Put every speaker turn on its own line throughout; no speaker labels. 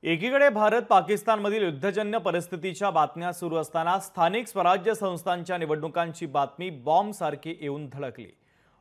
एकीकडे भारत पाकिस्तानमधील युद्धजन्य परिस्थितीच्या बातम्या सुरू असताना स्थानिक स्वराज्य संस्थांच्या निवडणुकांची बातमी बॉम्बसारखी येऊन धडकली।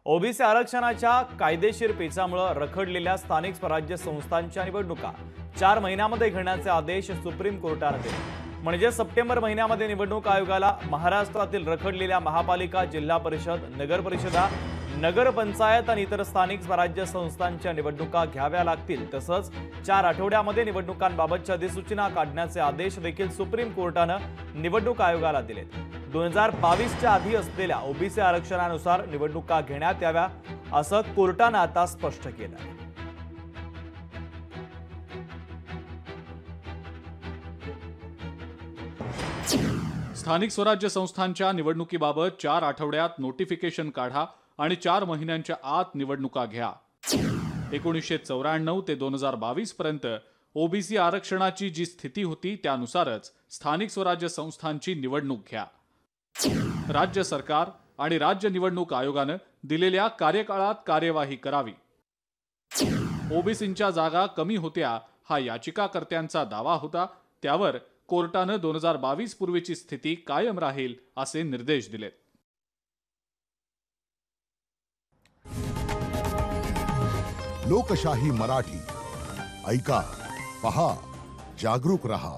ओबीसी आरक्षणाच्या कायदेशीर पेचामुळे रखडलेल्या स्थानिक स्वराज्य संस्थांच्या निवडणुका 4 महिन्यांमध्ये घेण्याचे आदेश सुप्रीम कोर्टाने दिले। म्हणजे सप्टेंबर महिन्यामध्ये निवडणूक आयोगाला महाराष्ट्रातील रखडलेल्या महापालिका, जिल्हा परिषद, नगर परिषदा, नगर पंचायत आणि इतर स्थानिक स्वराज्य संस्थांच्या निवडणुका घ्याव्या लागतील। तसंच 4 आठवड्यामध्ये निवडणुकांबाबतच्या अधिसूचना काढण्याचे आदेश देखील सुप्रीम कोर्टाने निवडणूक आयोगाला दिलेत। 2022च्या आधी असलेल्या ओबीसी आरक्षणानुसार निवडणुका घेण्यात याव्या असं कोर्टाने आता स्पष्ट केलं आहे।
स्थानिक स्वराज्य संस्थांच्या निवडणुकीबाबत 4 आठवड्यात नोटिफिकेशन काढा आणि 4 महिन्यांच्या आत निवडणुका घ्या। 1994 ते 2022 पर्यंत ओबीसी आरक्षणाची जी स्थिती होती त्यानुसारच स्थानिक स्वराज्य संस्थांची निवडणूक घ्या। राज्य सरकार आणि राज्य निवडणूक आयोगाने दिलेल्या कार्यकाळात कार्यवाही करावी। ओबीसींच्या जागा कमी होत्या हा याचिकाकर्त्यांचा दावा होता, त्यावर कोर्टाने 2022 पूर्वीची स्थिती कायम राहील असे निर्देश दिले।
लोकशाही मराठी ऐका, पहा, जागरूक रहा।